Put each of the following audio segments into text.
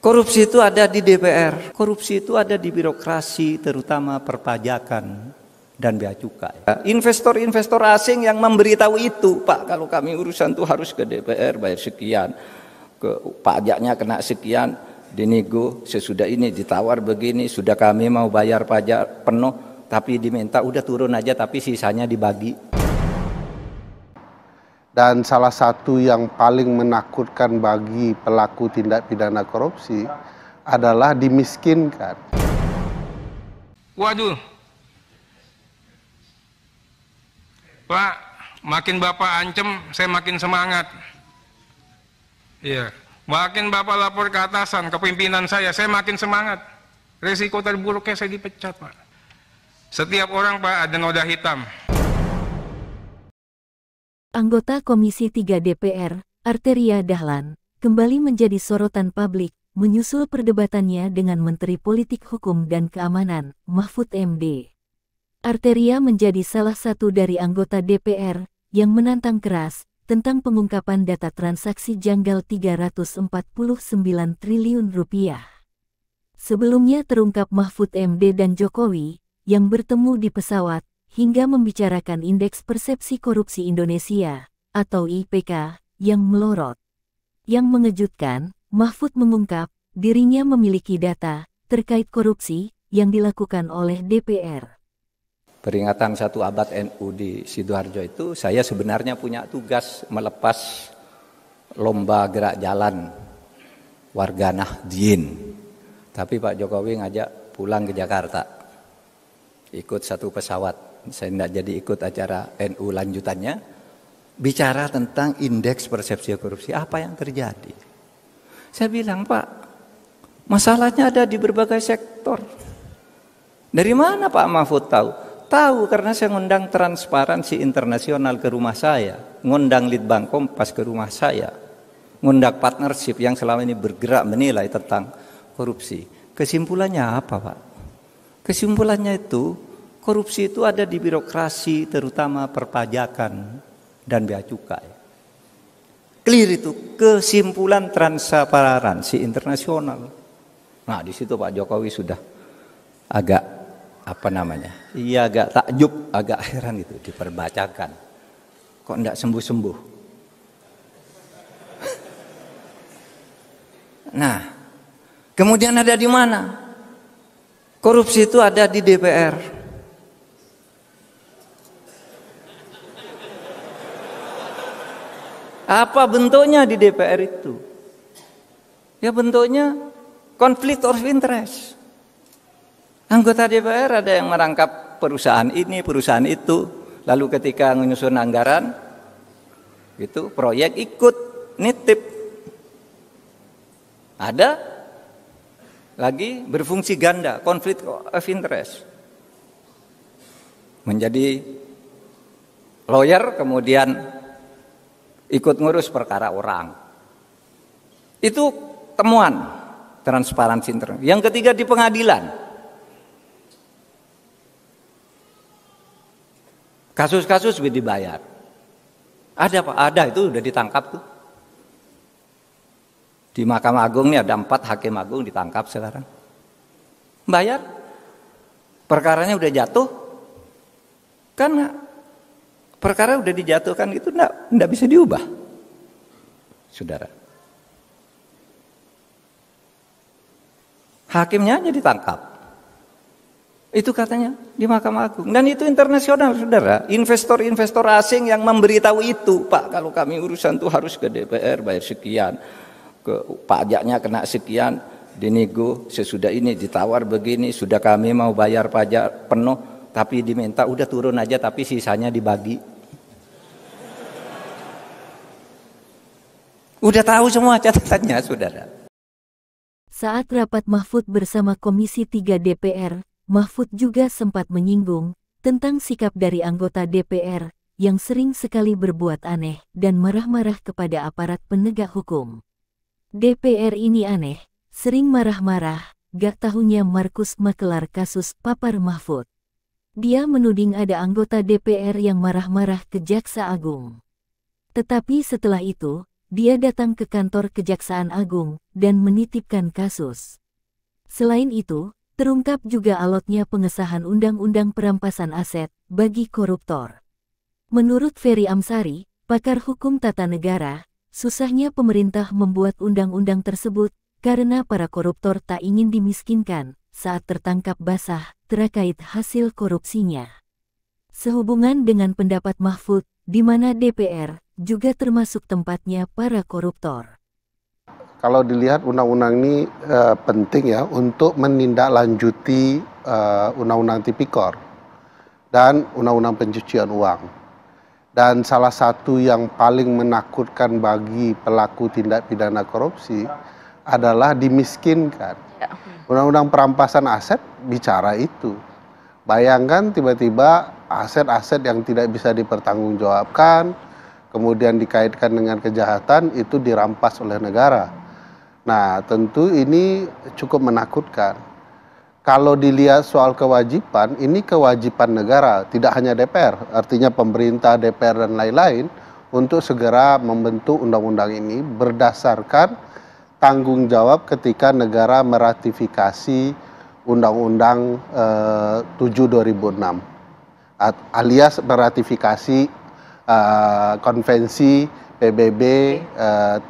Korupsi itu ada di DPR, korupsi itu ada di birokrasi, terutama perpajakan dan bea cukai. Investor-investor asing yang memberitahu itu, Pak, kalau kami urusan tuh harus ke DPR bayar sekian, ke pajaknya kena sekian, dinego sesudah ini ditawar begini, sudah kami mau bayar pajak penuh, tapi diminta udah turun aja tapi sisanya dibagi. Dan salah satu yang paling menakutkan bagi pelaku tindak pidana korupsi adalah dimiskinkan. Waduh, Pak, makin Bapak ancam, saya makin semangat. Iya, makin Bapak lapor ke atasan, ke pimpinan saya makin semangat. Resiko terburuknya saya dipecat, Pak. Setiap orang, Pak, ada noda hitam. Anggota Komisi 3 DPR, Arteria Dahlan, kembali menjadi sorotan publik, menyusul perdebatannya dengan Menteri Politik Hukum dan Keamanan, Mahfud MD. Arteria menjadi salah satu dari anggota DPR yang menantang keras tentang pengungkapan data transaksi janggal 349 triliun rupiah. Sebelumnya terungkap Mahfud MD dan Jokowi yang bertemu di pesawat hingga membicarakan Indeks Persepsi Korupsi Indonesia, atau IPK, yang melorot. Yang mengejutkan, Mahfud mengungkap dirinya memiliki data terkait korupsi yang dilakukan oleh DPR. Peringatan 1 abad NU di Sidoarjo itu, saya sebenarnya punya tugas melepas lomba gerak jalan warga Nahdien. Tapi Pak Jokowi ngajak pulang ke Jakarta, ikut satu pesawat. Saya tidak jadi ikut acara NU lanjutannya, bicara tentang indeks persepsi korupsi, apa yang terjadi. Saya bilang, Pak, masalahnya ada di berbagai sektor. Dari mana Pak Mahfud tahu? Tahu karena saya ngundang Transparansi Internasional ke rumah saya, ngundang Litbang Kompas ke rumah saya, ngundang partnership yang selama ini bergerak menilai tentang korupsi. Kesimpulannya apa, Pak? Kesimpulannya itu, korupsi itu ada di birokrasi, terutama perpajakan dan bea cukai. Clear itu kesimpulan Transparansi Internasional. Nah, di situ Pak Jokowi sudah agak iya agak takjub, agak heran itu diperbacakan. Kok enggak sembuh-sembuh? Nah, kemudian ada di mana? Korupsi itu ada di DPR. Apa bentuknya di DPR itu? Ya bentuknya konflik of interest. Anggota DPR ada yang merangkap perusahaan ini, perusahaan itu. Lalu ketika menyusun anggaran, itu proyek ikut nitip. Ada lagi berfungsi ganda, konflik of interest. Menjadi lawyer kemudian ikut ngurus perkara orang. Itu temuan Transparansi Internasional. Yang ketiga di pengadilan. Kasus-kasus dibayar. Ada Pak, ada, itu udah ditangkap tuh. Di Mahkamah Agung ini ada 4 hakim agung ditangkap sekarang. Bayar. Perkaranya udah jatuh. Karena perkara udah dijatuhkan itu enggak bisa diubah. Saudara. Hakimnya aja ditangkap. Itu katanya di Mahkamah Agung. Dan itu internasional, Saudara. Investor-investor asing yang memberitahu itu, Pak, kalau kami urusan tuh harus ke DPR bayar sekian, ke pajaknya kena sekian, dinego sesudah ini ditawar begini, sudah kami mau bayar pajak penuh, tapi diminta udah turun aja tapi sisanya dibagi. Udah tahu semua catatannya, Saudara. Saat rapat Mahfud bersama Komisi 3 DPR, Mahfud juga sempat menyinggung tentang sikap dari anggota DPR yang sering sekali berbuat aneh dan marah-marah kepada aparat penegak hukum. DPR ini aneh, sering marah-marah, gak tahunya Markus makelar kasus papar Mahfud. Dia menuding ada anggota DPR yang marah-marah ke Jaksa Agung. Tetapi setelah itu, dia datang ke kantor Kejaksaan Agung dan menitipkan kasus. Selain itu, terungkap juga alotnya pengesahan Undang-Undang Perampasan Aset bagi koruptor. Menurut Ferry Amsari, pakar hukum tata negara, susahnya pemerintah membuat undang-undang tersebut karena para koruptor tak ingin dimiskinkan saat tertangkap basah terkait hasil korupsinya. Sehubungan dengan pendapat Mahfud, di mana DPR juga termasuk tempatnya para koruptor. Kalau dilihat undang-undang ini penting ya untuk menindaklanjuti undang-undang tipikor dan undang-undang pencucian uang. Dan salah satu yang paling menakutkan bagi pelaku tindak pidana korupsi adalah dimiskinkan. Undang-undang perampasan aset bicara itu. Bayangkan tiba-tiba aset-aset yang tidak bisa dipertanggungjawabkan, kemudian dikaitkan dengan kejahatan, itu dirampas oleh negara. Nah, tentu ini cukup menakutkan. Kalau dilihat soal kewajiban, ini kewajiban negara, tidak hanya DPR, artinya pemerintah, DPR, dan lain-lain, untuk segera membentuk undang-undang ini berdasarkan tanggung jawab ketika negara meratifikasi Undang-Undang 7/2006, alias meratifikasi konvensi PBB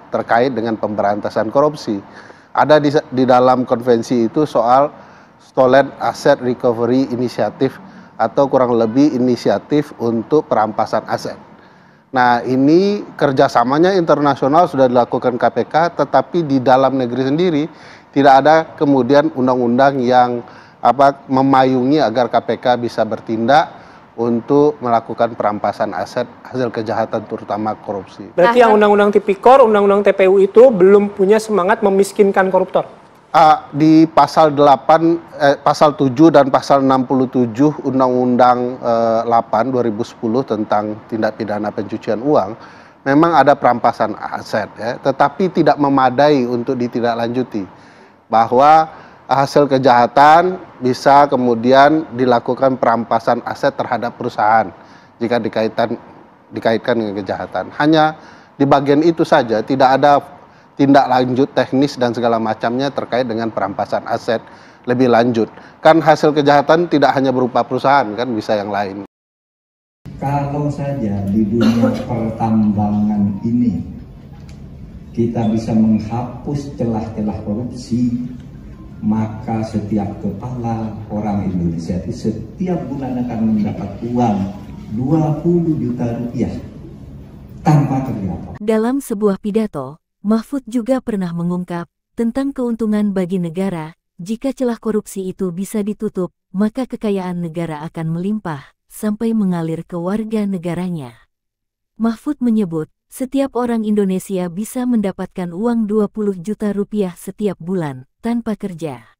terkait dengan pemberantasan korupsi. Ada di dalam konvensi itu soal Stolen Asset Recovery Initiative atau kurang lebih inisiatif untuk perampasan aset. Nah, ini kerjasamanya internasional sudah dilakukan KPK, tetapi di dalam negeri sendiri tidak ada kemudian undang-undang yang memayungi agar KPK bisa bertindak untuk melakukan perampasan aset hasil kejahatan terutama korupsi. Berarti yang undang-undang tipikor, undang-undang TPU itu belum punya semangat memiskinkan koruptor? Di pasal 7 dan pasal 67 Undang-Undang 8 2010 tentang tindak pidana pencucian uang memang ada perampasan aset ya, tetapi tidak memadai untuk ditindaklanjuti, bahwa hasil kejahatan bisa kemudian dilakukan perampasan aset terhadap perusahaan jika dikaitkan dengan kejahatan. Hanya di bagian itu saja, tidak ada tindak lanjut teknis dan segala macamnya terkait dengan perampasan aset lebih lanjut. Kan hasil kejahatan tidak hanya berupa perusahaan, kan bisa yang lain. Kalau saja di dunia pertambangan ini kita bisa menghapus celah-celah korupsi, maka setiap kepala orang Indonesia itu setiap bulan akan mendapat uang 20 juta rupiah tanpa kerja. Dalam sebuah pidato, Mahfud juga pernah mengungkap tentang keuntungan bagi negara. Jika celah korupsi itu bisa ditutup, maka kekayaan negara akan melimpah sampai mengalir ke warga negaranya. Mahfud menyebut, setiap orang Indonesia bisa mendapatkan uang 20 juta rupiah setiap bulan tanpa kerja.